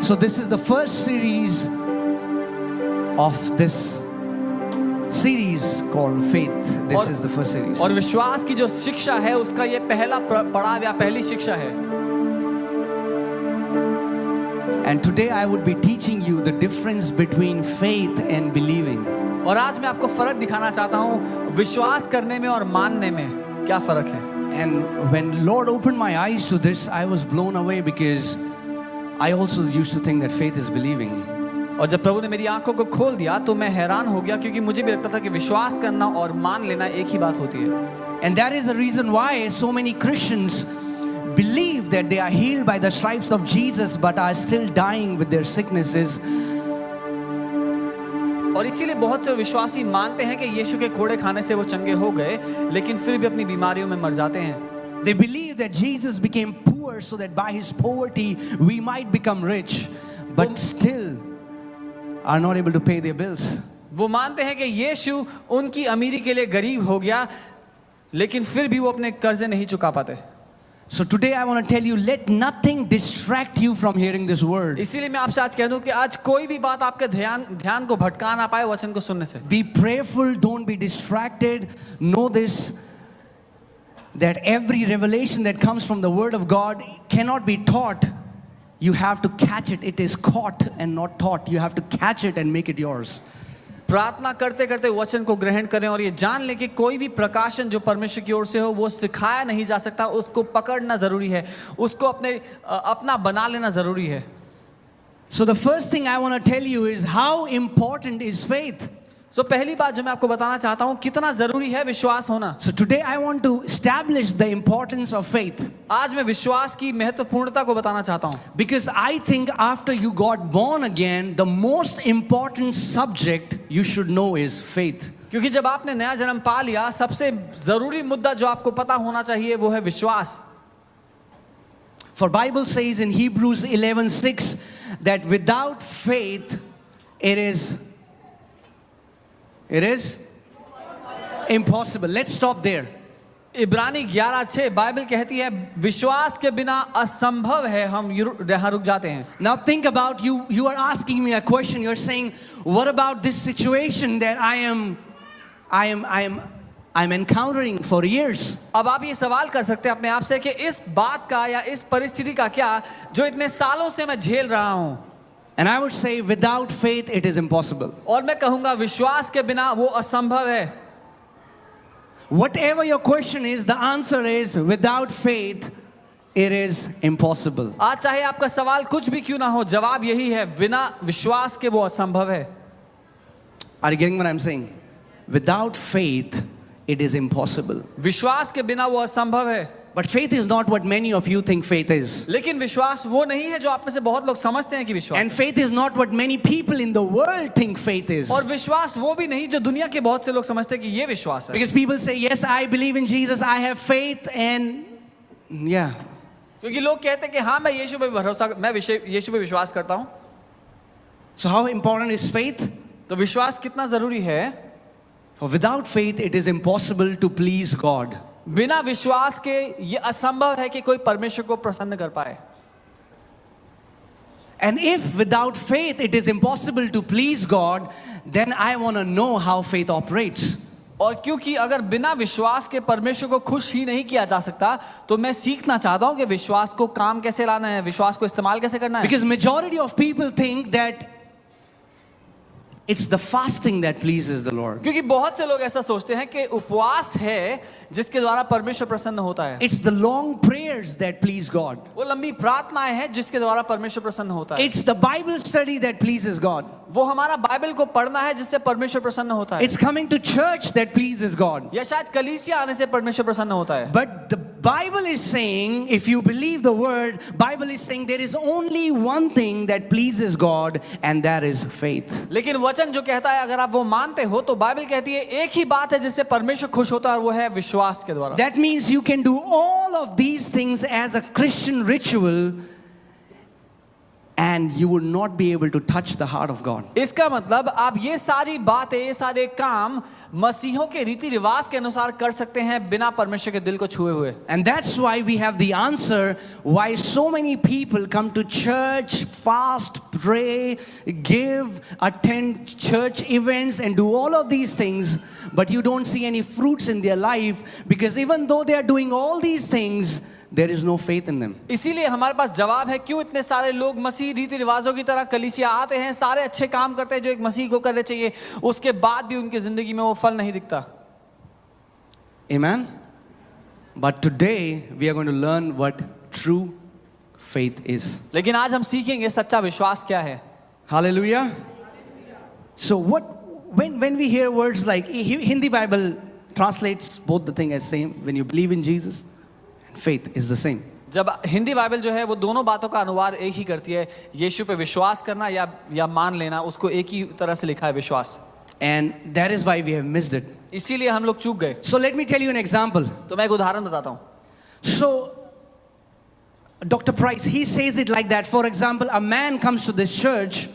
So this is the first series of this series called Faith. This is the first series. और विश्वास की जो शिक्षा है उसका ये पहला पड़ाव या पहली शिक्षा है. And today I would be teaching you the difference between faith and believing. और आज मैं आपको फर्क दिखाना चाहता हूँ विश्वास करने में और मानने में क्या फर्क है. And when Lord opened my eyes to this, I was blown away because I also used to think that faith is believing. और जब प्रभु ने मेरी आंखों को खोल दिया तो मैं हैरान हो गया क्योंकि मुझे भी लगता था कि विश्वास करना और मान लेना एक ही बात होती है. And that is the reason why so many Christians believe that they are healed by the stripes of Jesus but are still dying with their sicknesses. और इसीलिए बहुत से विश्वासी मानते हैं कि यीशु के कोड़े खाने से वो चंगे हो गए लेकिन फिर भी अपनी बीमारियों में मर जाते हैं. They believe that Jesus became poor so that by his poverty we might become rich, but still are not able to pay their bills. वो मानते हैं कि यीशु उनकी अमीरी के लिए गरीब हो गया लेकिन फिर भी वो अपने कर्जे नहीं चुका पाते. So today I want to tell you, let nothing distract you from hearing this word. इसीलिए मैं आपसे आज कह दूं कि आज कोई भी बात आपके ध्यान को भटका ना पाए वचन को सुनने से. Be prayerful, don't be distracted. Know this, that every revelation that comes from the word of God cannot be taught. You have to catch it. It is caught and not taught. You have to catch it and make it yours. प्रार्थना करते करते वचन को ग्रहण करें और ये जान लें कि कोई भी प्रकाशन जो परमेश्वर की ओर से हो वो सिखाया नहीं जा सकता. उसको पकड़ना जरूरी है, उसको अपना बना लेना जरूरी है. So the first thing I want to tell you is how important is faith. So पहली बात जो मैं आपको बताना चाहता हूँ कितना जरूरी है विश्वास होना. So today I want to establish the importance of faith. आज मैं विश्वास की महत्वपूर्णता को बताना चाहता हूँ. Because I think after you got born again, the most important subject you should know is faith. क्योंकि जब आपने नया जन्म पा लिया सबसे जरूरी मुद्दा जो आपको पता होना चाहिए वो है विश्वास. For Bible says in Hebrews 11:6 that without faith it is impossible. Let's stop there. इब्रानी 11:6 बाइबल कहती है विश्वास के बिना असंभव है. हम यहाँ रुक जाते हैं. Now think about you are asking me a question. You're saying, what about this situation that I'm encountering for years? अब आप ये सवाल कर सकते हैं अपने आप से कि इस बात का या इस परिस्थिति का क्या जो इतने सालों से मैं झेल रहा हूँ. And I would say without faith it is impossible. और मैं कहूँगा विश्वास के बिना वो असंभव है. Whatever your question is, the answer is without faith it is impossible. आज चाहे आपका सवाल कुछ भी क्यों ना हो जवाब यही है बिना विश्वास के वो असंभव है. Are you getting what I'm saying? Without faith it is impossible. विश्वास के बिना वो असंभव है. But faith is not what many of you think faith is. लेकिन विश्वास वो नहीं है जो आप में से बहुत लोग समझते हैं कि विश्वास. And faith is not what many people in the world think faith is. और विश्वास वो भी नहीं जो दुनिया के बहुत से लोग समझते हैं कि ये विश्वास है. Because people say, yes, I believe in Jesus, I have faith, and yeah. क्योंकि लोग कहते हैं कि हाँ मैं यीशु पे भरोसा मैं यीशु पे विश्वास करता हूँ. So how important is faith? तो विश्वास कितना जरूरी है? For without faith it is impossible to please God. बिना विश्वास के ये असंभव है कि कोई परमेश्वर को प्रसन्न कर पाए. And if without faith it is impossible to please God, then I want to know how faith operates. और क्योंकि अगर बिना विश्वास के परमेश्वर को खुश ही नहीं किया जा सकता तो मैं सीखना चाहता हूं कि विश्वास को काम कैसे लाना है, विश्वास को इस्तेमाल कैसे करना है. Because majority of people think that it's the fasting that pleases the Lord. क्योंकि बहुत से लोग ऐसा सोचते हैं कि उपवास है जिसके द्वारा परमेश्वर प्रसन्न होता है. It's the long prayers that please God. वो लंबी प्रार्थनाएं हैं जिसके द्वारा परमेश्वर प्रसन्न होता है. It's the Bible study that pleases God. वो हमारा बाइबल को पढ़ना है जिससे परमेश्वर प्रसन्न होता है. It's coming to church that pleases God. या शायद कलीसिया आने से परमेश्वर प्रसन्न होता है. But the Bible is saying, if you believe the word, Bible is saying there is only one thing that pleases God, and that is faith. लेकिन वचन जो कहता है अगर आप वो मानते हो तो बाइबल कहती है एक ही बात है जिससे परमेश्वर खुश होता है और वो है विश्वास के द्वारा. That means you can do all of these things as a Christian ritual and you would not be able to touch the heart of God. इसका मतलब आप ये सारी बातें, ये सारे काम मसीहों के रीति रिवाज के अनुसार कर सकते हैं बिना परमेश्वर के दिल को छुए हुए. And that's why we have the answer why so many people come to church, fast, pray, give, attend church events and do all of these things, but you don't see any fruits in their life, because even though they are doing all these things, there is no faith in them. इसीलिए हमारे पास जवाब है क्यों इतने सारे लोग मसीह रीति रिवाजों की तरह कलीसिया आते हैं, सारे अच्छे काम करते हैं जो एक मसीह को करने चाहिए, उसके बाद भी उनकी जिंदगी में वो फल नहीं दिखता. Amen. But today we are going to learn what true faith is. लेकिन आज हम सीखेंगे सच्चा विश्वास क्या है. Hallelujah. So when we hear words like, Hindi Bible translates both the thing as same. When you believe in Jesus, faith is the same. जब Hindi Bible जो है वो दोनों बातों का अनुवाद एक ही करती है, यीशु पे विश्वास करना या मान लेना, उसको एक ही तरह से लिखा है विश्वास. And that is why we have missed it. इसीलिए हम लोग चूक गए. So let me tell you an example. तो मैं एक उदाहरण बताता हूँ. So Dr. Price, he says it like that. For example, a man comes to this church.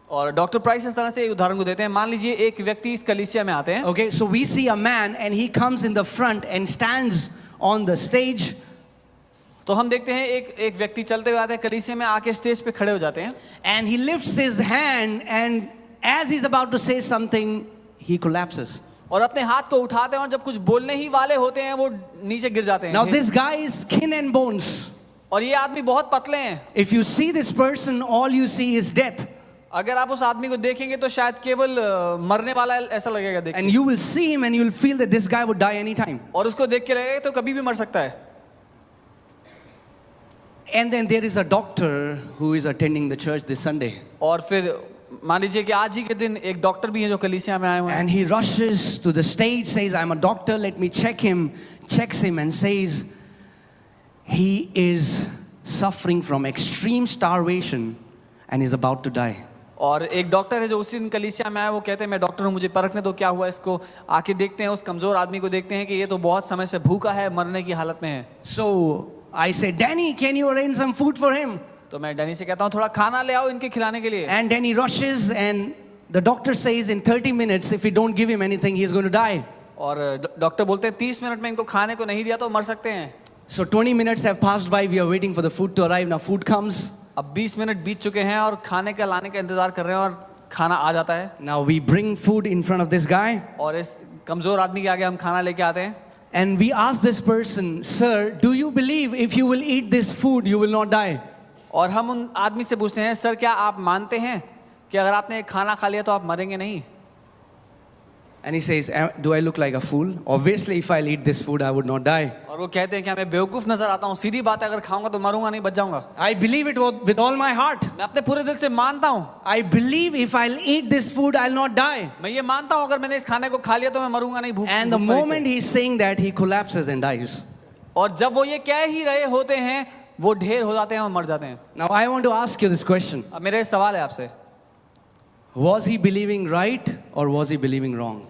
और डॉक्टर प्राइस इस तरह से एक उदाहरण को देते हैं. मान लीजिए एक व्यक्ति इस कलीसिया में आते हैं. Okay, so we see a man and he comes in the front and stands on the stage. तो हम देखते हैं एक व्यक्ति चलते हुए आते हैं कलीसिया में, आके स्टेज पे खड़े हो जाते हैं. And he lifts his hand, and as he's about to say something, he collapses. और अपने हाथ को उठाते हैं और जब कुछ बोलने ही वाले होते हैं वो नीचे गिर जाते हैं. Now this guy is skin and bones. और ये आदमी बहुत पतले हैं. If you see this person, all you see is death. अगर आप उस आदमी को देखेंगे तो शायद केवल मरने वाला ऐसा लगेगा देख. And you will see him and you will feel that this guy would die anytime. और उसको देख के लगेगा तो कभी भी मर सकता है. And then there is a doctor who is attending the church this Sunday. और फिर मान लीजिए कि आज ही के दिन एक डॉक्टर भी है जो कलीसिया में आए हुए हैं. And he rushes to the stage, says, I'm a doctor, let me check him, checks him and says, he is suffering from extreme starvation and is about to die. और एक डॉक्टर है जो उसी दिन कलीसिया में आया, वो कहते हैं मैं डॉक्टर हूँ, मुझे परखने दो क्या हुआ इसको. आके देखते हैं उस कमजोर आदमी को, देखते हैं कि ये तो बहुत समय से भूखा है, मरने की हालत में है. So I say, Danny, can you arrange some food for him? तो मैं डैनी से कहता हूँ थोड़ा खाना ले आओ इनके खिलाने के लिए. And Danny rushes and the doctor says in 30 minutes, if we don't give him anything, he is going to die. और डॉक्टर बोलते हैं 30 मिनट में इनको खाने को नहीं दिया तो मर सकते हैं. So 20 minutes have passed by, we are waiting for the food to arrive. Now food comes. अब 20 मिनट बीत चुके हैं और खाने का लाने का इंतजार कर रहे हैं और खाना आ जाता है. Now we bring food in front of this guy. और इस कमजोर आदमी के आगे हम खाना लेके आते हैं. And we ask this person, sir, do you believe if you will eat this food, you will not die? और हम उन आदमी से पूछते हैं, सर क्या आप मानते हैं कि अगर आपने खाना खा लिया तो आप मरेंगे नहीं? And he says, do I look like a fool? Obviously, if I eat this food, I would not die. और वो कहते हैं कि मैं बेवकूफ नजर आता हूँ, सीधी बात है, अगर खाऊंगा तो मरूंगा नहीं, बच जाऊंगा. I believe it with all my heart. मैं अपने पूरे दिल से मानता हूँ. I believe if I'll eat this food, I'll not die. मैं ये मानता हूँ अगर मैंने इस खाने को खा लिया तो मैं मरूंगा नहीं. भूख. And the moment he's saying that, he collapses and dies. और जब वो ये कह ही रहे होते हैं, वो ढेर हो जाते हैं और मर जाते हैं. Now I want to ask you this question. अब मेरा सवाल है आपसे, Was he believing right or was he believing wrong?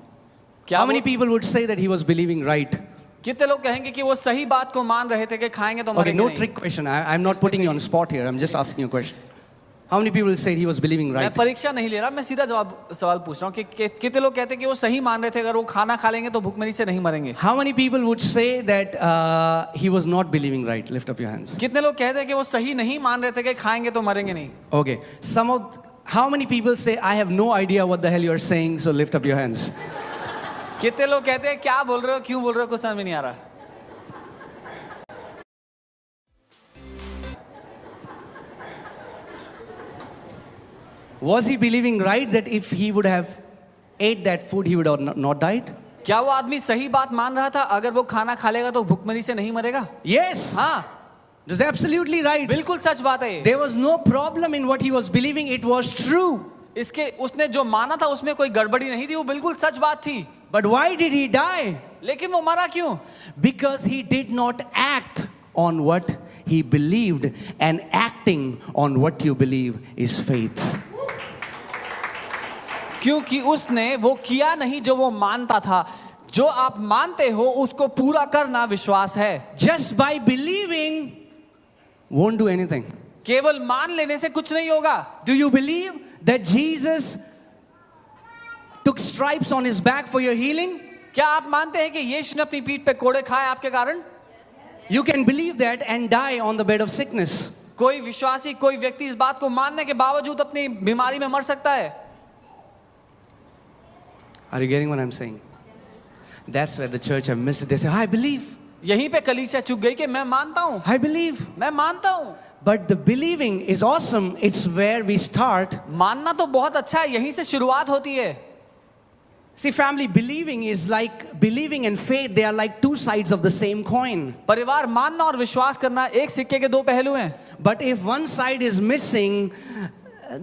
क्या How many people would say that he was believing right? कितने लोग कहेंगे कि वो सही बात को मान रहे थे कि खाएंगे तो Okay, मरेंगे no नहीं? trick question. I'm not putting you on spot here. I'm just asking you a question. How many people will say he was believing मैं right? परीक्षा नहीं ले रहा, मैं सीधा सवाल पूछ रहा हूँ कि कितने लोग कहते हैं कि वो सही मान रहे थे, अगर वो खाना खा लेंगे तो भूखमरी से नहीं मरेंगे? How many people would say that he was not believing right? Lift up your hands. कितने लोग कहते हैं कि वो सही नहीं मान रहे थे कि खाएंगे तो मरेंगे नहीं? Okay. How many people say, I have no idea what the hell you're saying, so lift up your hands? कितने लोग कहते हैं क्या बोल रहे हो, क्यों बोल रहे हो, कुछ समझ में नहीं आ रहा. Was he believing right that if he would have ate that food, he would have not died? क्या वो आदमी सही बात मान रहा था, अगर वो खाना खा लेगा तो भूखमरी से नहीं मरेगा? Yes. हाँ, It was absolutely right. बिल्कुल सच बात है ये. There was no problem in what he was believing. It was true. इसके उसने जो माना था उसमें कोई गड़बड़ी नहीं थी, वो बिल्कुल सच बात थी. But why did he die? लेकिन वो मरा क्यों? Because he did not act on what he believed, and acting on what you believe is faith. क्योंकि उसने वो किया नहीं जो वो मानता था. जो आप मानते हो उसको पूरा करना विश्वास है. Just by believing won't do anything. केवल मान लेने से कुछ नहीं होगा। Do you believe that Jesus took stripes on his back for your healing? क्या आप मानते हैं कि यीशु ने अपनी पीठ पे कोड़े खाए आपके कारण? You can believe that and die on the bed of sickness. कोई विश्वासी, कोई व्यक्ति इस बात को मानने के बावजूद अपनी बीमारी में मर सकता है। Are you getting what I'm saying? That's where the church have missed it. They say, I believe. यहीं पे कलीसिया चुक गई कि मैं मानता हूँ, I believe. मैं मानता हूँ। But the believing is awesome. It's where we start. मानना तो बहुत अच्छा है, यहीं से शुरुआत होती है। See, family, believing is like believing and faith. They are like two sides of the same coin. परिवार मानना और विश्वास करना एक सिक्के के दो पहलू हैं। But if one side is missing,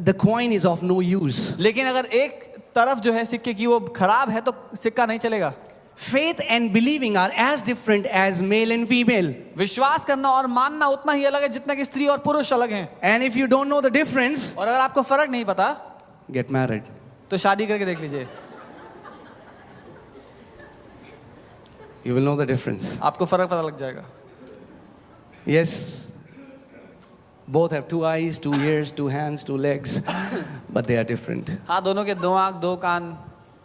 the coin is of no use. लेकिन अगर एक तरफ जो है सिक्के की वो खराब है तो सिक्का नहीं चलेगा। Faith and believing are as different as male and female. विश्वास करना और मानना उतना ही अलग है जितना कि स्त्री और पुरुष अलग हैं। And if you don't know the difference, और अगर आपको फर्क नहीं पता get married. तो शादी करके देख लीजिए, You will know the difference. आपको फर्क पता लग जाएगा। Yes, both have two eyes, 2 ears, 2 hands, 2 legs, but they are different. हाँ, दोनों के 2 आंख, 2 कान,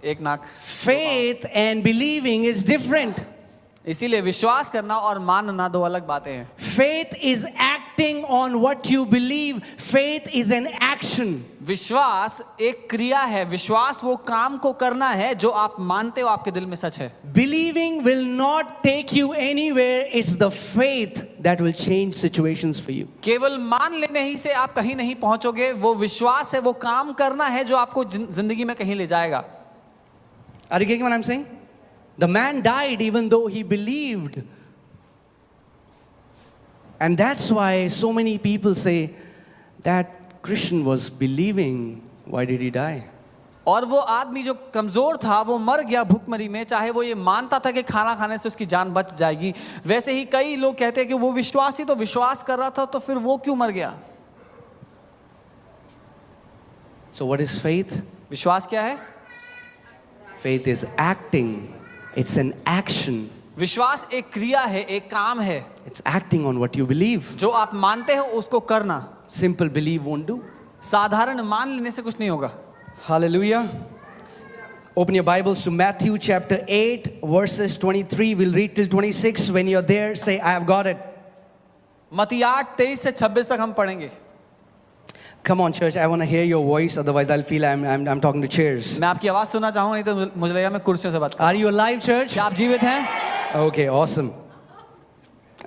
1 नाक। Faith and believing is different. इसीलिए विश्वास करना और मानना दो अलग बातें हैं। Faith is acting on what you believe. Faith is an action. विश्वास एक क्रिया है, विश्वास वो काम को करना है जो आप मानते हो आपके दिल में सच है। Believing will not take you anywhere. It's the faith that will change situations for you. केवल मान लेने ही से आप कहीं नहीं पहुंचोगे, वो विश्वास है, वो काम करना है जो आपको जिंदगी में कहीं ले जाएगा। Are you getting what I'm saying? The man died even though he believed. And that's why so many people say that Christian was believing. Why did he die? और वो आदमी जो कमजोर था वो मर गया भूखमरी में, चाहे वो ये मानता था कि खाना खाने से उसकी जान बच जाएगी। वैसे ही कई लोग कहते हैं कि वो विश्वासी तो विश्वास कर रहा था, तो फिर वो क्यों मर गया? So what is faith? विश्वास क्या है? Faith is acting. It's an action. विश्वास एक क्रिया है, एक काम है। It's acting on what you believe. जो आप मानते हो उसको करना। Simple believe won't do. साधारण मान लेने से कुछ नहीं होगा। Hallelujah. Open your Bibles to Matthew chapter 8 verses 23. We'll read till 26. When you're there, say, I have got it. मत्ती 8:23 से 26 तक हम पढ़ेंगे। Come on, church. I want to hear your voice. Otherwise, I'll feel I'm talking to chairs. मैं आपकी आवाज सुनना चाहूंगा, नहीं तो मुझे लगेगा मैं कुर्सियों से बात कर। Are you alive, church? क्या आप जीवित हैं? Okay, awesome.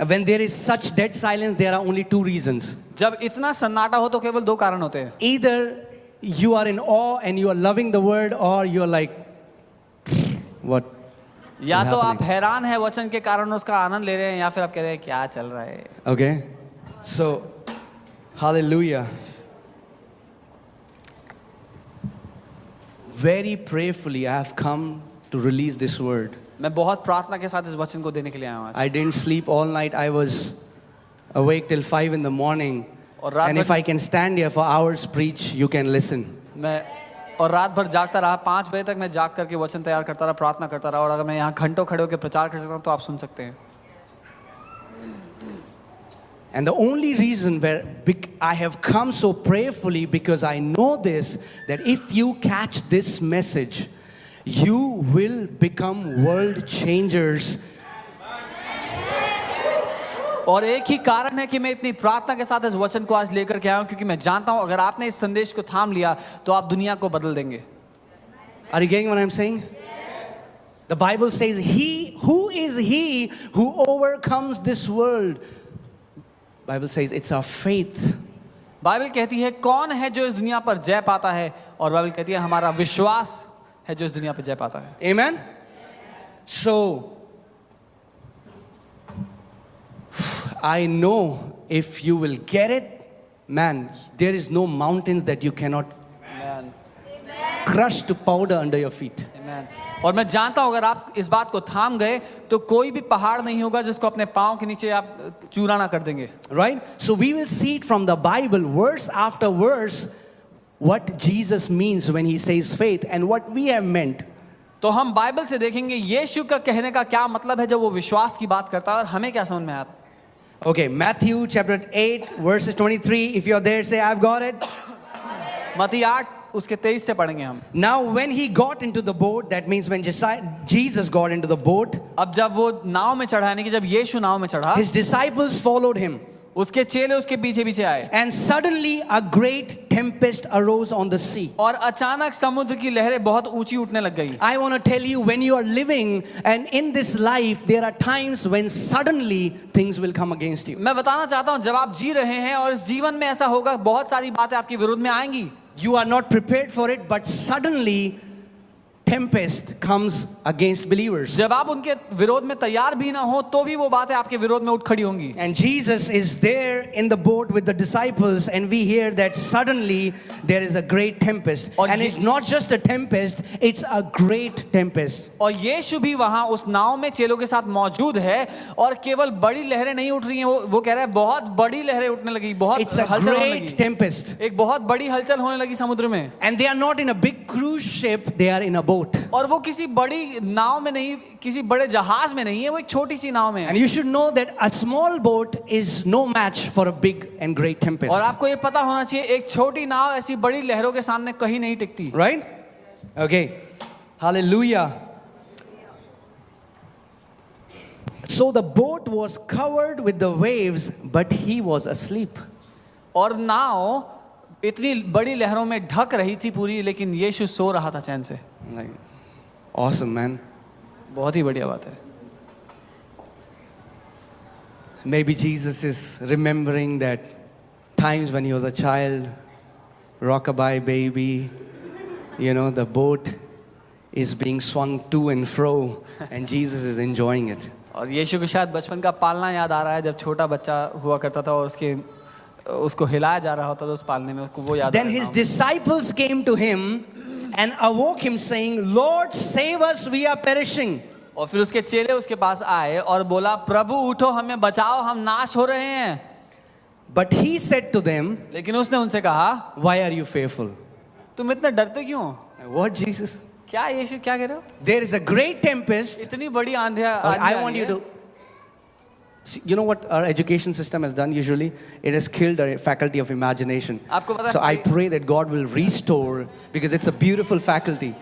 When there is such dead silence, there are only 2 reasons. जब इतना सन्नाटा हो तो केवल 2 कारण होते हैं। Either you are in awe and you are loving the word, or you're like, what? या तो आप हैरान हैं वचन के कारण उसका आनंद ले रहे हैं, या फिर आप कह रहे हैं क्या चल रहा है। Okay. So, hallelujah. Very prayerfully, I have come to release this word. मैं बहुत प्रार्थना के साथ इस वचन को देने के लिए आया हूँ आज। I didn't sleep all night. I was awake till 5 in the morning. And if I can stand here for hours preach, you can listen. मैं और रात भर जागता रहा, 5 बजे तक मैं जाग करके वचन तैयार करता रहा, प्रार्थना करता रहा, और अगर मैं यहाँ घंटों खड़े होकर प्रचार कर सकता हूँ तो आप सुन सकते हैं। And the only reason where I have come so prayerfully, because I know this, that if you catch this message, you will become world changers. और एक ही कारण है कि मैं इतनी प्रार्थना के साथ इस वचन को आज लेकर के आया हूँ, क्योंकि मैं जानता हूँ अगर आपने इस संदेश को थाम लिया तो आप दुनिया को बदल देंगे। Are you getting what I'm saying? Yes. The Bible says, who is he who overcomes this world? Bible says it's our faith. Bible कहती है कौन है जो इस दुनिया पर जय पाता है, और बाइबल कहती है हमारा विश्वास है जो इस दुनिया पर जय पाता है। Amen. So I know if you will get it, man, there is no mountains that you cannot crush to powder under your feet. Amen. और मैं जानता हूं अगर आप इस बात को थाम गए तो कोई भी पहाड़ नहीं होगा जिसको अपने पांव के नीचे आप चूरा ना कर देंगे। Right? So we will see it from the Bible, verse after verse, what Jesus means when he says faith and what we have meant. तो हम बाइबल से देखेंगे यीशु का कहने का क्या मतलब है जब वो विश्वास की बात करता है और हमें क्या समझ में आता है। Okay, Matthew chapter 8, verses 23. If you're there, say, I've got it. मत्ती 8 उसके 23 से पढ़ेंगे हम. Now, when he got into the boat, that means when Jesus got into the boat, अब जब वो नाव में चढ़ा, यानी कि जब यीशु नाव में चढ़ा, his disciples followed him. उसके चेले उसके पीछे पीछे आए. And suddenly a great tempest arose on the sea. और अचानक समुद्र की लहरें बहुत ऊंची उठने लग गई. I want to tell you, when you are living and in this life, there are times when suddenly things will come against you. मैं बताना चाहता हूँ, जब आप जी रहे हैं और इस जीवन में ऐसा होगा, बहुत सारी बातें आपके विरोध में आएंगी. You are not prepared for it, but suddenly tempest comes against believers. जब आप उनके विरोध में तैयार भी ना हो, तो भी वो बातें आपके विरोध में उठ खड़ी होंगी. And Jesus is there in the boat with the disciples, and we hear that suddenly there is a great tempest. And it's not just a tempest, it's a great tempest. और यीशु भी वहां उस नाव में चेलों के साथ मौजूद है, और केवल बड़ी लहरें नहीं उठ रही हैं, वो कह रहा है बहुत बड़ी लहरें उठने लगी, बहुत It's a हलचल होने great लगी. tempest. एक बहुत बड़ी हलचल होने लगी समुद्र में. And they are not in a big cruise ship, they are in a boat. और वो किसी बड़ी नाव में नहीं, किसी बड़े जहाज में नहीं है, वो एक छोटी सी नाव में है. And you should know that a small boat is no match for a big and great tempest. और आपको ये पता होना चाहिए, एक छोटी नाव ऐसी बड़ी लहरों के सामने कहीं नहीं टिकती. Right? Okay. Hallelujah. So the boat was covered with the waves, but he was asleep. और नाव इतनी बड़ी लहरों में ढक रही थी पूरी, लेकिन यीशु सो रहा था चैन से. Like, awesome, man. बहुत ही बढ़िया बात है. Maybe Jesus is remembering that times when he was a child, rockabye baby, the boat is being swung to and fro, and Jesus is enjoying it. और यीशु को शायद बचपन का पालना याद आ रहा है, जब छोटा बच्चा हुआ करता था और उसको हिलाया जा रहा होता था उस पालने में, उसको वो याद. Then his disciples came to him and awoke him, saying, Lord, save us, we are perishing. और फिर उसके चेले उसके पास आए और बोला, प्रभु उठो, हमें बचाओ, हम नाश हो रहे हैं. But he said to them, लेकिन उसने उनसे कहा, why are you fearful? तुम इतने डरते क्यों? What, Jesus? क्या यीशु, क्या कह रहे हो? There is a great tempest. इतनी बड़ी आंधियां. I want you to, you know what our education system has done usually? It has killed our faculty of imagination. आपको पता है? So I pray that God will restore, because it's a beautiful faculty.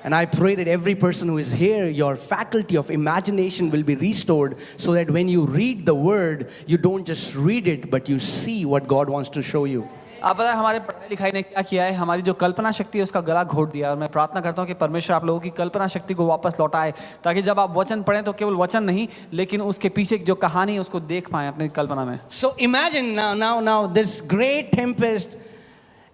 And I pray that every person who is here, your faculty of imagination will be restored, so that when you read the word, you don't just read it, but you see what God wants to show you. आप पता है हमारे पढ़ाई लिखाई ने क्या किया है, हमारी जो कल्पना शक्ति है उसका गला घोट दिया. और मैं प्रार्थना करता हूँ कि परमेश्वर आप लोगों की कल्पना शक्ति को वापस लौटाए, ताकि जब आप वचन पढ़ें तो केवल वचन नहीं, लेकिन उसके पीछे जो कहानी है उसको देख पाएं अपनी कल्पना में. So imagine now this great tempest,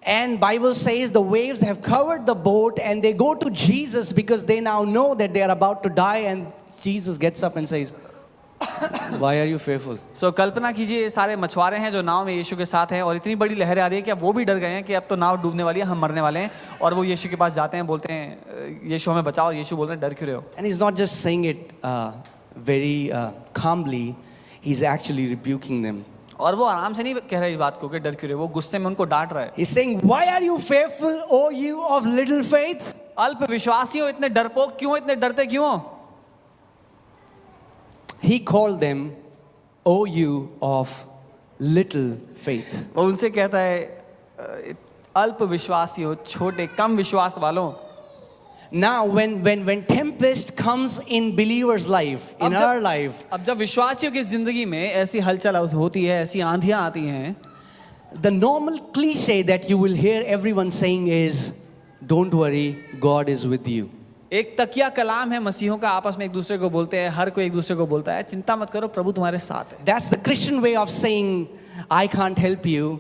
and Bible says the waves have covered the boat, and they go to Jesus because they now know that they are about to die, and Jesus gets up and says, why are you fearful? So कल्पना कीजिए, ये सारे मछुआरे हैं जो नाव में यीशु के साथ हैं, और इतनी बड़ी लहरें आ रही है कि अब वो भी डर गए हैं कि अब तो नाव डूबने वाली है, हम मरने वाले हैं. और वो यीशु के पास जाते हैं, बोलते हैं, यीशु हमें बचाओ. और यीशु बोलते हैं, डर क्यों रहे हो? And he's not just saying it very calmly, he's actually rebuking them. और वो आराम से नहीं कह रहा है इस बात को कि डर क्यों रहे हो, वो गुस्से में उनको डांट रहा है. He's saying, why are you fearful, O you of little faith? अल्प विश्वासी हो, इतने डरपोक क्यों, इतने डरते क्यों? He called them, O you of little faith. वो उनसे कहता है, अल्प विश्वासी हो, छोटे कम विश्वास वालों. Now when tempest comes in believer's life, in our life, अब जब विश्वासियों की जिंदगी में ऐसी हलचल होती है, ऐसी आंधियां आती हैं, the normal cliche that you will hear everyone saying is, don't worry, God is with you. एक तकिया कलाम है मसीहों का, आपस में एक दूसरे को बोलते हैं, हर कोई एक दूसरे को बोलता है, चिंता मत करो, प्रभु तुम्हारे साथ है. That's the Christian way of saying, I can't help you,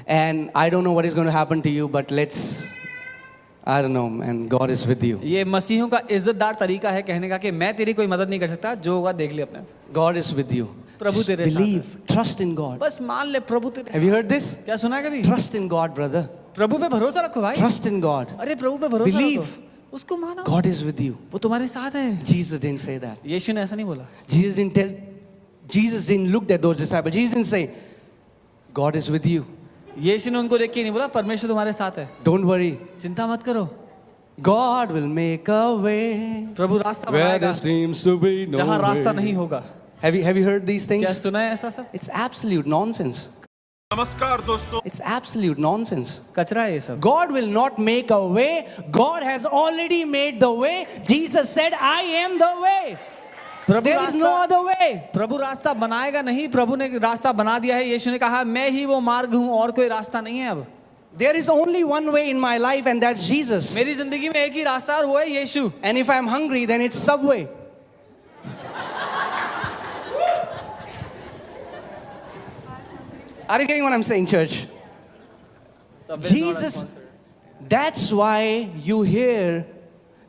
and I don't know what is going to happen to you, but I don't know, and God is with you. ये मसीहों का इज्जतदार तरीका है कहने का कि मैं तेरी कोई मदद नहीं कर सकता, जो होगा देख ले अपने. God is with you. Prabhu Just तेरे साथ है. believe, trust in God. बस मान ले, प्रभु तेरे Have you heard this? क्या सुना है कभी? Trust in God, brother. प्रभु पे भरोसा रखो भाई. Trust in God. अरे प्रभु पे भरोसा Believe. रखो, उसको मानो, God is with you. वो तुम्हारे साथ है. Jesus didn't say that. यीशु ने ऐसा नहीं बोला. Jesus didn't look at those disciples. Jesus didn't say, God is with you. यीशु ने उनको देख के नहीं बोला, परमेश्वर तुम्हारे साथ है, Don't worry. चिंता मत करो, God will make a way प्रभु रास्ता where बनाएगा there seems to be no जहाँ रास्ता way. नहीं होगा. Have you heard these क्या things? सुना है ऐसा सब? It's absolute nonsense. नमस्कार दोस्तों, It's absolute nonsense. कचरा है ये सब. God will not make a way. God has already made the way. Jesus said, I am the way. Prabhu There is no रास्ता other way. प्रभु रास्ता बनाएगा नहीं, प्रभु ने रास्ता बना दिया है. यीशु ने कहा मैं ही वो मार्ग हूँ और कोई रास्ता नहीं है. अब There is only one way in my life, and that's Jesus. मेरी जिंदगी में एक ही रास्ता और वो है यीशु. And if I'm hungry, then it's Subway. Are you getting what I'm saying, church? Jesus, that's why you hear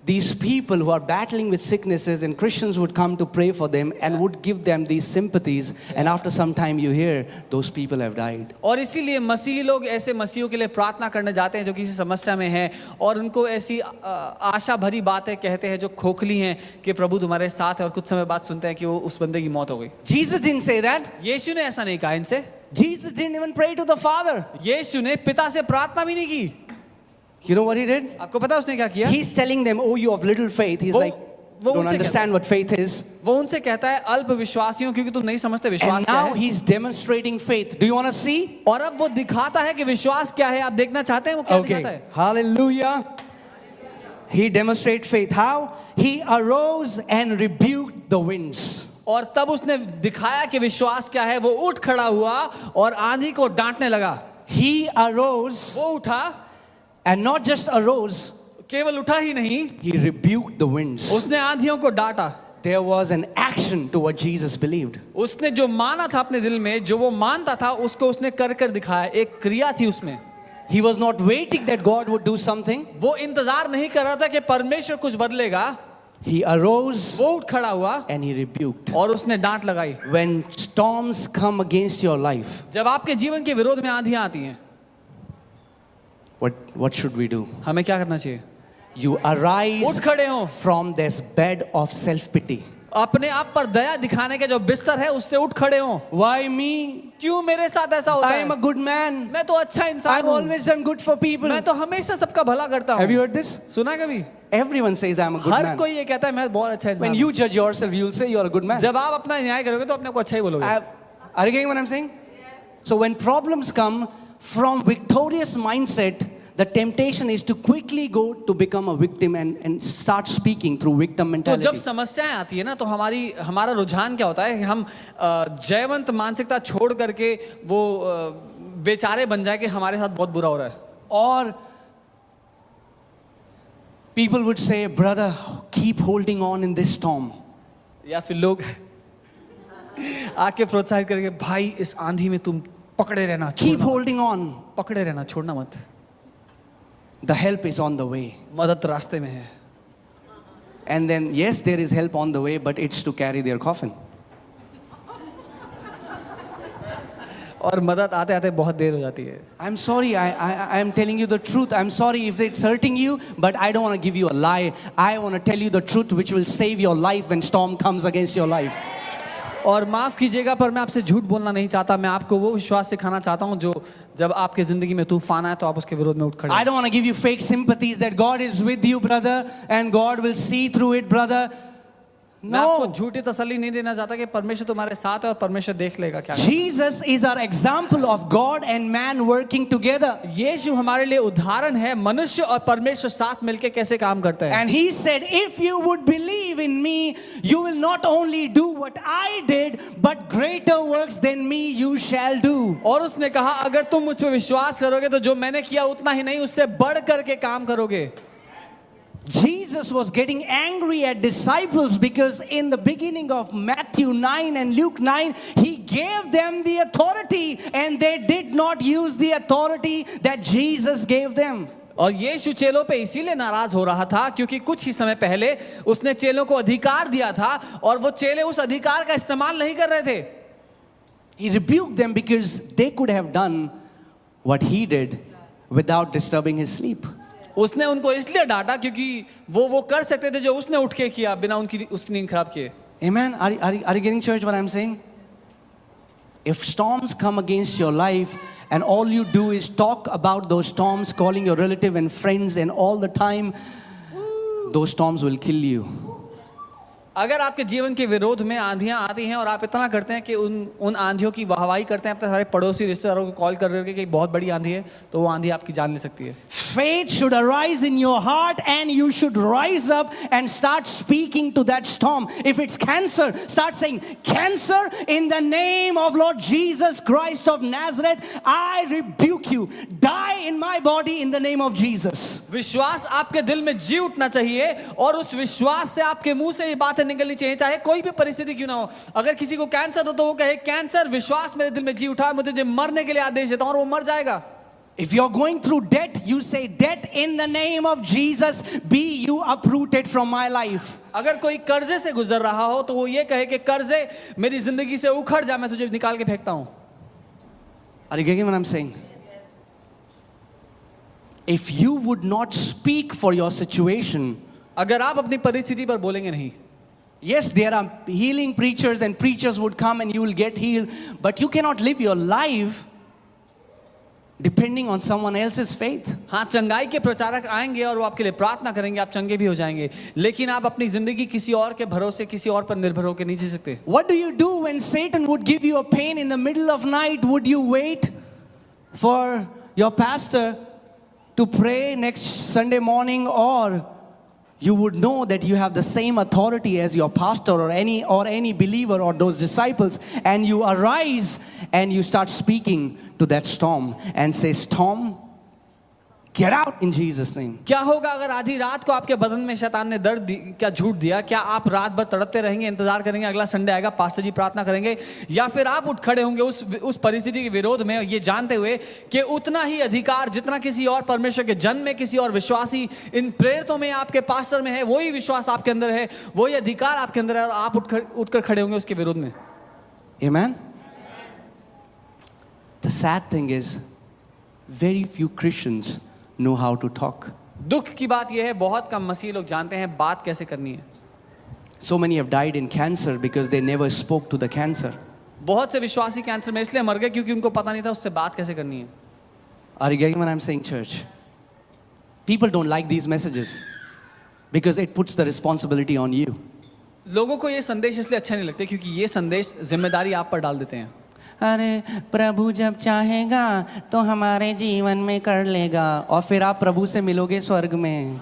these people who are battling with sicknesses, and Christians would come to pray for them and would give them these sympathies, and after some time you hear those people have died. और इसीलिए मसीही लोग ऐसे मसीहियों के लिए प्रार्थना करने जाते हैं जो किसी समस्या में हैं और उनको ऐसी आशा भरी बातें कहते हैं जो खोखली हैं कि प्रभु तुम्हारे साथ है, और कुछ समय बाद सुनते हैं कि वो उस बंदे की मौत हो गई. Jesus didn't say that. यीशु ने ऐसा नहीं कहा इनसे. Jesus didn't even pray to the Father. यीशु ने पिता से प्रार्थना भी नहीं की. You know what he did? आपको पता है उसने क्या किया? He's telling them, oh, you have little faith. He's like, don't understand what faith is. वो उनसे कहता है अल्प विश्वासियों, क्योंकि तुम नहीं समझते विश्वास And क्या now है. he's demonstrating faith. Do you want to see? और अब वो दिखाता है कि विश्वास क्या है. आप देखना चाहते हैं वो क्या दिखाता है? Hallelujah. He demonstrated faith. How? He arose and rebuked the winds. और तब उसने दिखाया कि विश्वास क्या है. वो उठ खड़ा हुआ और आंधी को डांटने लगा. He arose, वो उठा, and not just arose, केवल उठा ही नहीं, he rebuked the winds. उसने आंधियों को डांटा. There was an action to what Jesus believed. उसने जो माना था अपने दिल में, जो वो मानता था, उसको उसने कर कर दिखाया. एक क्रिया थी उसमें. He was not waiting that God would do something. वो इंतजार नहीं कर रहा था कि परमेश्वर कुछ बदलेगा. He arose वो उठ खड़ा हुआ and he rebuked. और उसने डांट लगाई. When storms come against your life, जब आपके जीवन के विरोध में आंधियां आती हैं, what should we do? हमें क्या करना चाहिए? You arise उठ खड़े हो. from this bed of self-pity. अपने आप पर दया दिखाने के जो बिस्तर है उससे उठ खड़े हो. Why me? क्यों मेरे साथ ऐसा होता I है? am a good man. मैं तो अच्छा इंसान I've हूँ. always done good for people. मैं तो हमेशा सबका भला करता Have you हूँ. heard this? सुना है कभी? Everyone says I'm a good her man. कोई ये कहता है मैं बहुत अच्छा इंसान When हूँ. you judge yourself, you'll say you're a good man. जब आप अपना न्याय करोगे तो अपने को अच्छा ही बोलोगे. Are you getting what I'm saying? So when problems come from victorious mindset, the temptation is to quickly go to become a victim and start speaking through victim तो mentality. जब समस्याएं आती है ना, तो हमारा रुझान क्या होता है कि हम जयवंत मानसिकता छोड़ करके वो बेचारे बन जाए कि हमारे साथ बहुत बुरा हो रहा है. Or people would say, brother, keep holding on in this storm. या फिर लोग आके प्रोत्साहित करके, भाई इस आंधी में तुम पकड़े रहना, Keep छोड़ना मत. holding on. पकड़े रहना, छोड़ना मत. The help is on the way. मदद रास्ते में है. And then, yes, there is help on the way, but it's to carry their coffin. और मदद आते आते बहुत देर हो जाती है. I'm sorry, I am telling you the truth. I'm sorry if it's hurting you, but I don't want to give you a lie. I want to tell you the truth which will save your life when storm comes against your life. और माफ कीजिएगा पर मैं आपसे झूठ बोलना नहीं चाहता. मैं आपको वो विश्वास सिखाना चाहता हूँ जो जब आपके जिंदगी में तूफान आए तो आप उसके विरोध में उठ खड़े. I don't want to give you fake sympathies that God is with you, brother, and God will see through it, brother. मैं आपको No. झूठी तसल्ली नहीं देना चाहता कि परमेश्वर तुम्हारे साथ है और परमेश्वर देख लेगा क्या. Jesus is our example of God and man working together. यीशु हमारे लिए उदाहरण है, मनुष्य और परमेश्वर साथ मिलके कैसे काम करते हैं. And he said, if you would believe in me, you will not only do what I did, but greater works than me you shall do. और उसने कहा अगर तुम मुझ पे विश्वास करोगे तो जो मैंने किया उतना ही नहीं, उससे बढ़ करके काम करोगे. Jesus was getting angry at disciples because in the beginning of Matthew 9 and Luke 9, he gave them the authority and they did not use the authority that Jesus gave them. और यीशु चेलों पे इसीलिए नाराज हो रहा था क्योंकि कुछ ही समय पहले उसने चेलों को अधिकार दिया था और वो चेले उस अधिकार का इस्तेमाल नहीं कर रहे थे. He rebuked them because they could have done what he did without disturbing his sleep. उसने उनको इसलिए डांटा क्योंकि वो कर सकते थे जो उसने उठ के किया बिना उसकी नींद खराब किए. Amen. Are you getting, church, what I'm saying? If storms come against your life and all you do is talk about those storms, calling your relative and friends and all the time, those storms will kill you. अगर आपके जीवन के विरोध में आंधियां आती हैं और आप इतना करते हैं कि उन आंधियों की वाहवाही करते हैं अपने सारे पड़ोसी रिश्तेदारों को कॉल कर करके कि बहुत बड़ी आंधी है, तो वो आंधी आपकी जान ले सकती है। Faith should arise in your heart and you should rise up and start speaking to that storm. If it's cancer, start saying, "Cancer, in the name of Lord Jesus Christ of Nazareth, I rebuke you. Die in my body in the name of Jesus." विश्वास आपके दिल में जी उठना चाहिए और उस विश्वास से आपके मुंह से ये बातें निकलनी चाहिए, चाहे कोई भी परिस्थिति क्यों ना हो। अगर किसी को कैंसर हो तो वो कहे, कैंसर विश्वास मेरे दिल में जी उठा, मैं तुझे मरने के लिए आदेश देता हूं, और वो मर जाएगा। If you're going through debt, you say, "Debt, in the name of Jesus, be you uprooted from my life." अगर कोई कर्जे से गुजर रहा हो तो वो ये कहे कि कर्जे मेरी जिंदगी से उखड़ जा, मैं तुझे निकाल के फेंकता हूं। Are you getting what I'm saying? If you would not speak for your situation, अगर आप अपनी परिस्थिति पर बोलेंगे नहीं, yes, there are healing preachers and preachers would come and you will get healed, but you cannot live your life depending on someone else's faith. हाँ, चंगाई के प्रचारक आएंगे और वो आपके लिए प्रार्थना करेंगे, आप चंगे भी हो जाएंगे, लेकिन आप अपनी जिंदगी किसी और के भरोसे, किसी और पर निर्भर होकर नहीं जी सकते। What do you do when Satan would give you a pain in the middle of night? Would you wait for your pastor to pray next Sunday morning, or you would know that you have the same authority as your pastor or any believer or those disciples, and you arise and you start speaking to that storm and say, "Storm, get out in Jesus' name." क्या होगा अगर आधी रात को आपके बदन में शैतान ने दर्द क्या झूठ दिया? क्या आप रात भर तड़पते रहेंगे, इंतजार करेंगे अगला संडे आएगा, पास्टर जी प्रार्थना करेंगे, या फिर आप उठ खड़े होंगे उस परिस्थिति के विरोध में, ये जानते हुए कि उतना ही अधिकार जितना किसी और परमेश्वर के जन में, किसी और विश्वासी इन प्रेरितों में, आपके पास्टर में है, वही विश्वास आपके अंदर है, वही अधिकार आपके अंदर है, और आप उठकर खड़े होंगे उसके विरोध में। Amen. The sad thing is, very few Christians know how to talk. दुख की बात यह है, बहुत कम मसीही लोग जानते हैं बात कैसे करनी है। So many have died in cancer because they never spoke to the cancer. बहुत से विश्वासी कैंसर में इसलिए मर गए क्योंकि उनको पता नहीं था उससे बात कैसे करनी है। Are you getting what I'm saying, church? People don't like these messages because it puts the responsibility on you. लोगों को ये संदेश इसलिए अच्छा नहीं लगता क्योंकि ये संदेश जिम्मेदारी आप पर डाल देते हैं। अरे प्रभु जब चाहेगा तो हमारे जीवन में कर लेगा, और फिर आप प्रभु से मिलोगे स्वर्ग में।